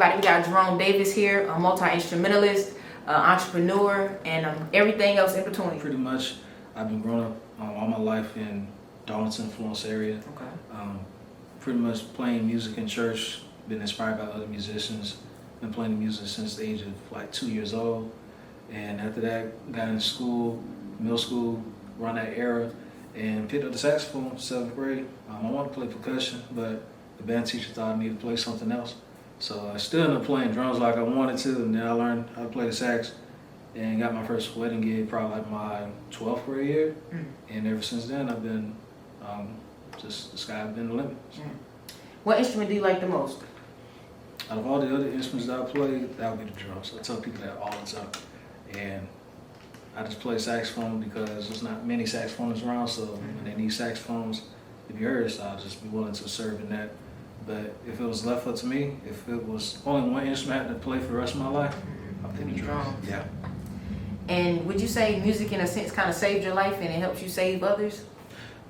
everybody. We got Jerome Davis here, a multi-instrumentalist, entrepreneur, and everything else in between. Pretty much, I've been growing up all my life in Darlington, Florence area. Okay. Pretty much playing music in church, been inspired by other musicians, been playing music since the age of like 2 years old. And after that, got into school, middle school, around that era, and picked up the saxophone in 7th grade. I wanted to play percussion, but the band teacher thought I needed to play something else. So I still ended up playing drums like I wanted to, and then I learned how to play the sax and got my first wedding gig probably like my 12th grade year. And ever since then, I've been just, the sky's been the limit. So. What instrument do you like the most? Out of all the other instruments that I play, that would be the drums. I tell people that all the time. And I just play saxophone because there's not many saxophonists around, so when they need saxophones, if you heard it, I'll just be willing to serve in that. But if it was left up to me, if it was only one instrument I had to play for the rest of my life, I'd pick the drums. Yeah. And would you say music, in a sense, kind of saved your life and it helps you save others?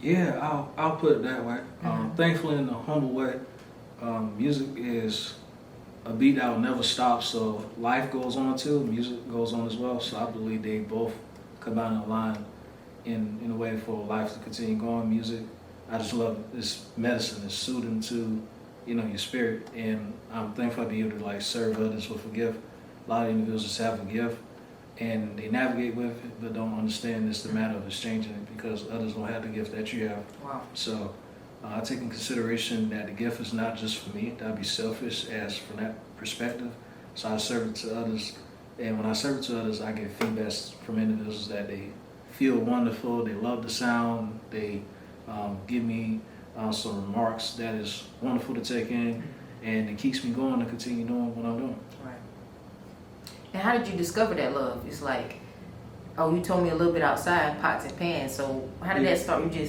Yeah, I'll put it that way. Thankfully, in a humble way, music is a beat that will never stop. So life goes on too, music goes on as well. So I believe they both combine and align in a way for life to continue going. Music, I just love it. It's medicine. It's soothing to your spirit, and I'm thankful to be able to like serve others with a gift. A lot of individuals just have a gift and they navigate with it, but don't understand it's the matter of exchanging it because others don't have the gift that you have. Wow. So I take in consideration that the gift is not just for me. That'd be selfish as from that perspective. So I serve it to others, and when I serve it to others, I get feedbacks from individuals that they feel wonderful, they love the sound, they give me some remarks that is wonderful to take in, and it keeps me going to continue doing what I'm doing. Right. And how did you discover that love? It's like, oh, you told me a little bit outside, pots and pans. So how did that start? You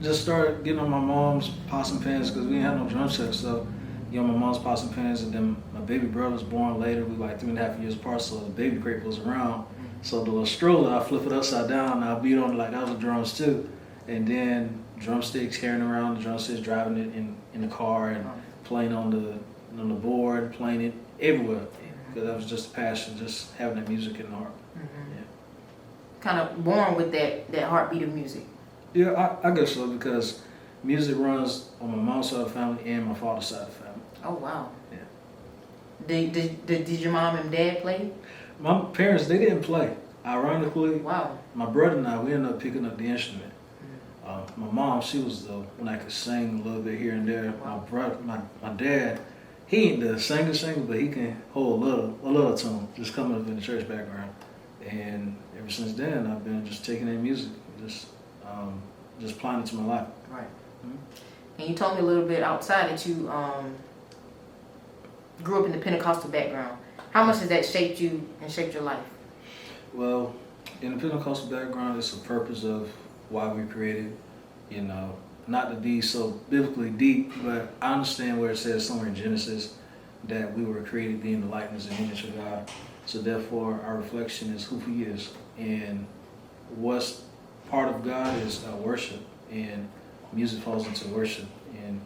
just started getting on my mom's pots and pans because we didn't have no drum set. So, my mom's pots and pans, and then my baby brother was born later. We were like 3.5 years apart, so the baby crate was around. So the little stroller, I flip it upside down, and I beat on it like that was the drums too. And then drumsticks, carrying around the drumsticks, driving it in the car, and playing on the board, playing it everywhere. Because that was just a passion, just having that music in the heart. Yeah. Kind of born with that heartbeat of music. Yeah, I guess so, because music runs on my mom's side of the family and my father's side of the family. Oh, wow. Yeah. Did your mom and dad play? My parents, they didn't play. Ironically, wow. My brother and I, we ended up picking up the instrument. My mom, she was the one that could sing a little bit here and there. Wow. My dad, he ain't the singer, but he can hold a little tune, just coming up in the church background. And ever since then, I've been just taking in music, just applying it to my life. Right. And you told me a little bit outside that you grew up in the Pentecostal background. How much has that shaped you and shaped your life? Well, in the Pentecostal background, it's the purpose of why we created, not to be so biblically deep, but I understand where it says somewhere in Genesis that we were created in the likeness and image of God. So therefore, our reflection is who He is. And what's part of God is worship, and music falls into worship. And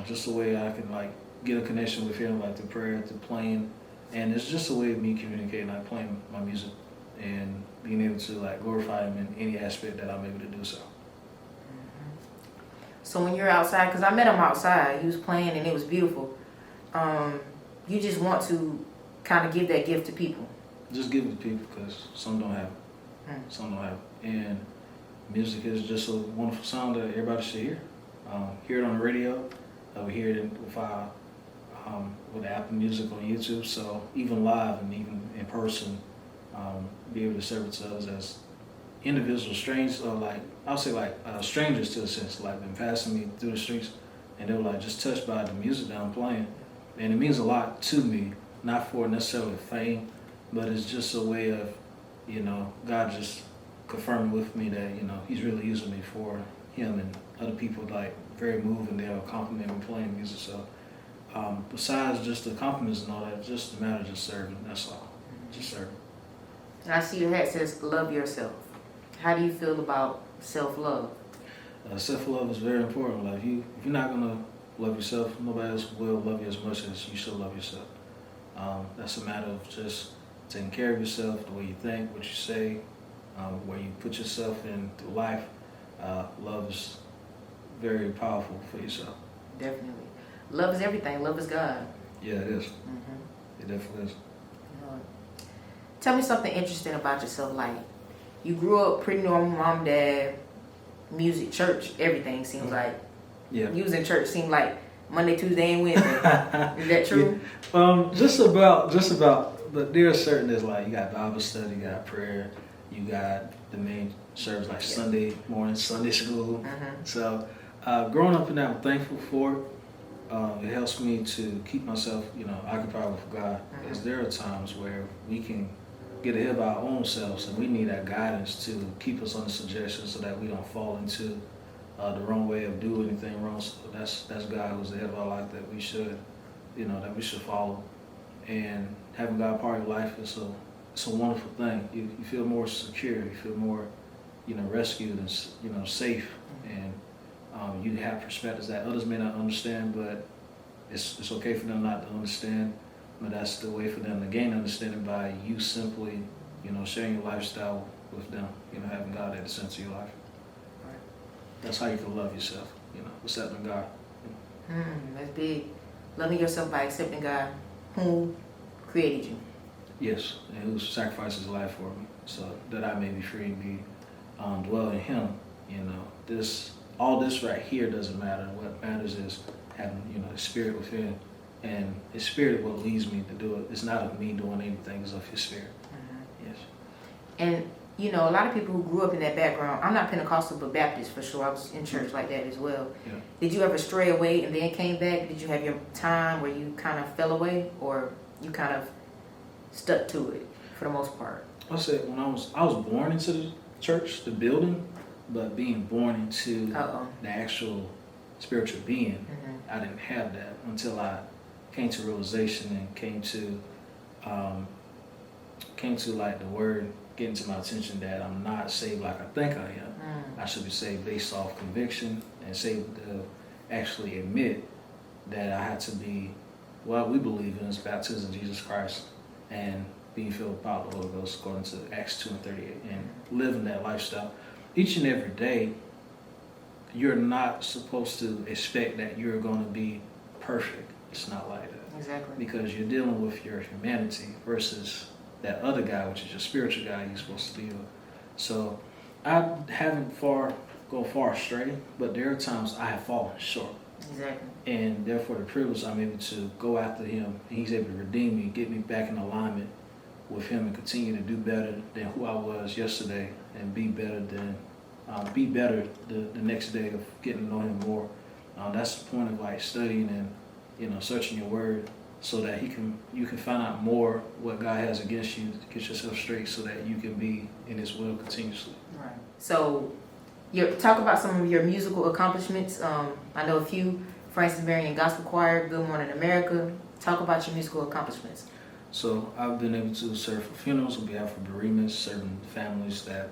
just a way I can get a connection with Him, through prayer, through playing. And it's just a way of me communicating, playing my music and being able to glorify Him in any aspect that I'm able to do so. So when you're outside, because I met him outside, he was playing and it was beautiful. You just want to kind of give that gift to people. Just give it to people because some don't have it. Some don't have it. And music is just a wonderful sound that everybody should hear. Hear it on the radio. We hear it with Apple Music on YouTube. So even live and even in person, be able to serve it to others as individuals, strangers, or I would say strangers to a sense, been passing me through the streets, and they were just touched by the music that I'm playing, and it means a lot to me, not for necessarily fame, but it's just a way of, God just confirming with me that He's really using me for Him, and other people very moved and they'll compliment me playing music. So besides just the compliments and all that, just the matter of just serving. That's all, just serving. And I see your hat says love yourself. How do you feel about self-love? Self-love is very important. If you're not gonna love yourself, nobody else will love you as much as you should love yourself. That's a matter of just taking care of yourself, the way you think, what you say, where you put yourself in through life. Love is very powerful for yourself. Definitely. Love is everything. Love is God. Yeah, it is. It definitely is. Tell me something interesting about yourself. Like, you grew up pretty normal, mom, dad, music, church, everything seems like. Yeah. You was in church seemed like Monday, Tuesday, and Wednesday. Is that true? Yeah. Just about. But there are certain, there's like, you got Bible study, you got prayer, you got the main service like Sunday morning, Sunday school. So growing up in that, I'm thankful for it. It helps me to keep myself, occupied with God. Because there are times where we can get ahead of our own selves, and we need that guidance to keep us on the suggestion so that we don't fall into the wrong way of doing anything wrong. So that's God who's the head of our life that we should, that we should follow. And having God part of your life is a wonderful thing. You feel more secure. You feel more, rescued and, safe. And you have perspectives that others may not understand, but it's okay for them not to understand. But that's the way for them to gain understanding by you simply, sharing your lifestyle with them. Having God at the center of your life. Right. That's how you can love yourself. Accepting God. That's big. Loving yourself by accepting God, who created you. Yes, and who sacrificed his life for me, so that I may be free and be dwell in Him. All this right here doesn't matter. What matters is having His Spirit within, and His Spirit is what leads me to do it. It's not of me doing anything; it's of His Spirit. Yes. And a lot of people who grew up in that background. I'm not Pentecostal, but Baptist for sure. I was in church like that as well. Yeah. Did you ever stray away and then came back? Did you have your time where you kind of fell away, or you kind of stuck to it for the most part? I said when I was born into the church, the building, but being born into the actual spiritual being, I didn't have that until I came to realization and came to like the word getting to my attention that I'm not saved like I think I am. I should be saved based off conviction, and saved to actually admit that I had to be what we believe in is baptism in Jesus Christ and being filled with power of the Holy Ghost according to Acts 2:38, and living that lifestyle. Each and every day, you're not supposed to expect that you're going to be perfect. It's not like that. Exactly. Because you're dealing with your humanity versus that other guy, which is your spiritual guy you're supposed to deal with. So I haven't gone far astray, but there are times I have fallen short. Exactly. And therefore the privilege I'm able to go after Him, and He's able to redeem me, get me back in alignment with Him, and continue to do better than who I was yesterday, and be better the next day of getting to know Him more. That's the point of like studying and searching your word, so that you can find out more what God has against you, to get yourself straight, so that you can be in His will continuously. Right. So, talk about some of your musical accomplishments. I know a few: Francis Marion Gospel Choir, Good Morning America. Talk about your musical accomplishments. So I've been able to serve for funerals on behalf of bereavements, serving families that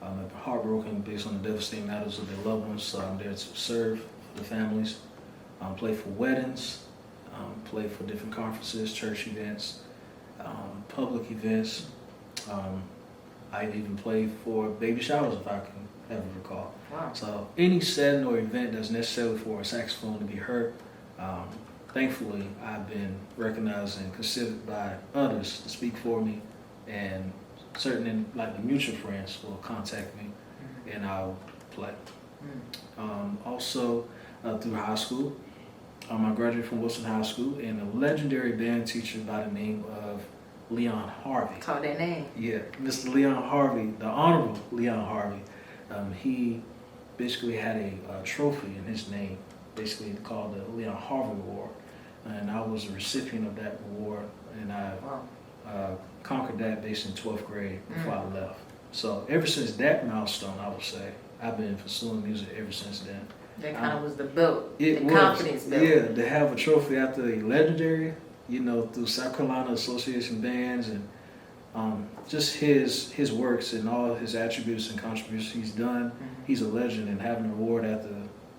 have been heartbroken based on the devastating matters of their loved ones. So I'm there to serve the families, play for weddings, play for different conferences, church events, public events. I've even played for baby showers, if I can ever recall. Wow. So any setting or event that's necessary for a saxophone to be heard, thankfully I've been recognized and considered by others to speak for me, and certain like the mutual friends will contact me and I'll play. Also through high school, I graduated from Wilson High School, and a legendary band teacher by the name of Leon Harvey. Call that name. Yeah, Mr. Leon Harvey, the Honorable Leon Harvey. He basically had a trophy in his name, basically called the Leon Harvey Award, and I was a recipient of that award, and I conquered that based in 12th grade before I left. So ever since that milestone, I would say, I've been pursuing music ever since then. That kind of was the belt, confidence belt. Yeah, to have a trophy after a legendary, through South Carolina Association bands, and just his works and all his attributes and contributions he's done. He's a legend, and having an award after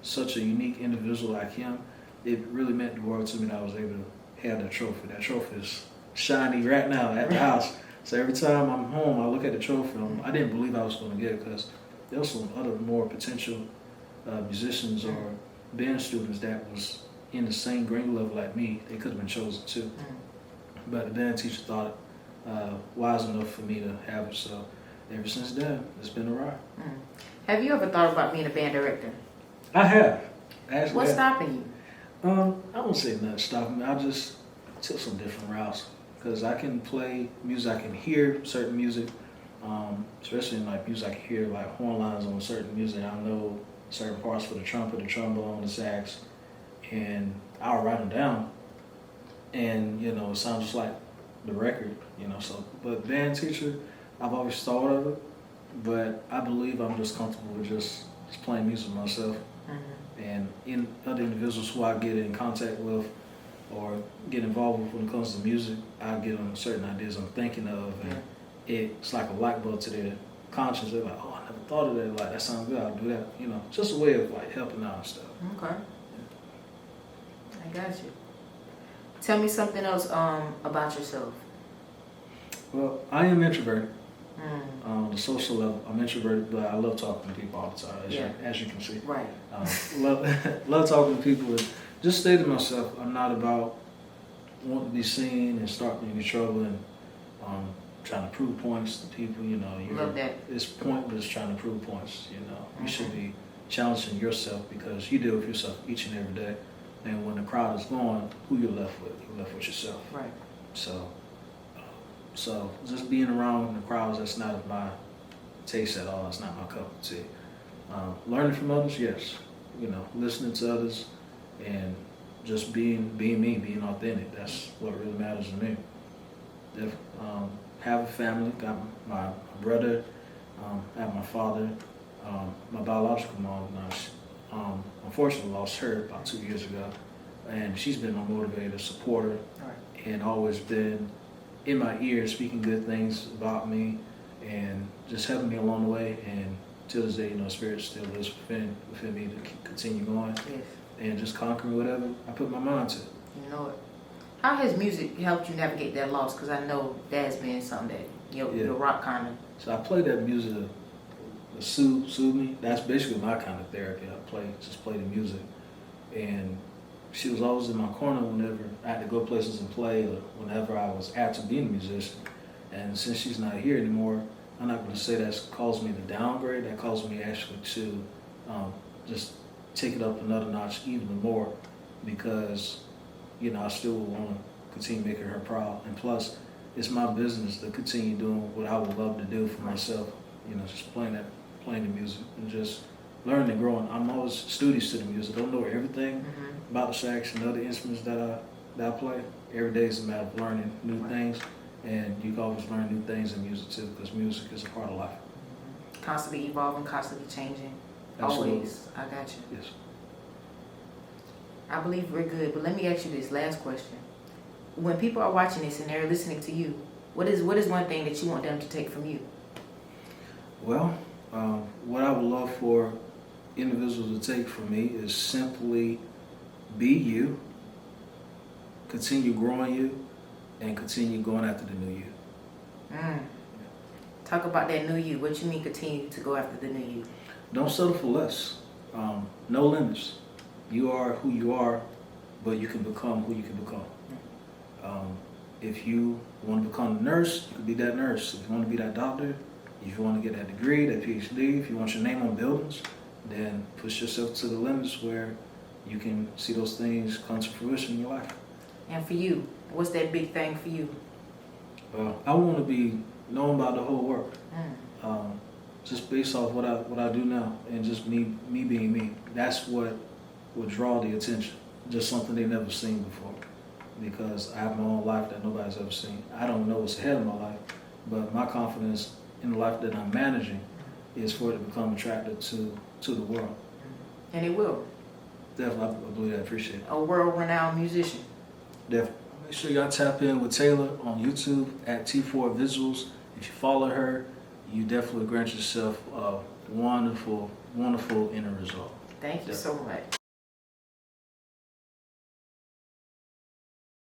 such a unique individual like him, it really meant the world to me that I was able to have that trophy. That trophy is shiny right now at the house. So every time I'm home, I look at the trophy. I didn't believe I was going to get it because there was some other more potential musicians or band students that was in the same grade level like me. They could have been chosen too. But the band teacher thought it wise enough for me to have it. So ever since then, it's been a ride. Have you ever thought about being a band director? I have. Actually, What's stopping you? I won't say nothing stopping me. I just took some different routes because I can play music. I can hear certain music, especially in like music. I can hear like horn lines on certain music. I know certain parts for the trumpet, the trombone, the sax, and I'll write them down. And you know, it sounds just like the record. You know, so but band teacher, I've always thought of it, but I believe I'm just comfortable with just playing music myself. And in other individuals who I get in contact with or get involved with when it comes to music, I get on certain ideas I'm thinking of, and it's like a light bulb to their conscience. They're like, oh, I never thought of that. Like, that sounds good. I'll do that. You know, just a way of like helping out and stuff. Okay. I got you. Tell me something else about yourself. Well, I am introverted. On the social level, I'm introverted, but I love talking to people all the time, as you can see. Right. Love talking to people. And just stay to myself. I'm not about wanting to be seen and start getting in trouble and trying to prove points to people. You know, love that. It's pointless trying to prove points. You know, you should be challenging yourself because you deal with yourself each and every day. And when the crowd is gone, who you're left with? You're left with yourself. Right. So just being around the crowds, that's not my taste at all. It's not my cup of tea. Learning from others, yes. You know, listening to others and just being me, being authentic. That's what really matters to me. Have a family, got my brother, I have my father, my biological mom. Unfortunately lost her about 2 years ago. And she's been my motivator, supporter, and always been in my ear speaking good things about me and just helping me along the way. And to this day, you know, spirit still lives within me to continue going and just conquering whatever I put my mind to. You know it. How has music helped you navigate that loss? Because I know that's been something that your rock kind of. So I play that music to soothe me. That's basically my kind of therapy. I play the music, and she was always in my corner whenever I had to go places and play, or whenever I was asked to be a musician. And since she's not here anymore, I'm not going to say that's caused me to downgrade. That caused me actually to just take it up another notch even more, because you know I still want to continue making her proud. And plus, it's my business to continue doing what I would love to do for myself. You know, just playing the music and just learning and growing. I'm always studious to the music. I don't know everything about the sax and other instruments that I play. Every day is a matter of learning new things, and you can always learn new things in music too, because music is a part of life. Constantly evolving, constantly changing. Absolutely. Always. I got you. Yes. I believe we're good, but let me ask you this last question. When people are watching this and they're listening to you, what is one thing that you want them to take from you? Well, what I would love for individuals to take from me is simply be you, continue growing you, and continue going after the new you. Talk about that new you. What you mean continue to go after the new you? Don't settle for less. No limits. You are who you are, but you can become who you can become. If you want to become a nurse, you can be that nurse. If you want to be that doctor, if you want to get that degree, that PhD, if you want your name on buildings, then push yourself to the limits where you can see those things come to fruition in your life. And for you, what's that big thing for you? Well, I want to be known by the whole world. Just based off what I do now, and just me being me. That's what would draw the attention. Just something they've never seen before. Because I have my own life that nobody's ever seen. I don't know what's ahead of my life, but my confidence in the life that I'm managing is for it to become attractive to the world. And it will. Definitely, I believe I appreciate it. A world-renowned musician. Definitely. Make sure y'all tap in with Taylor on YouTube at T4 Visuals. If you follow her, you definitely grant yourself a wonderful, wonderful end result. Thank you so much.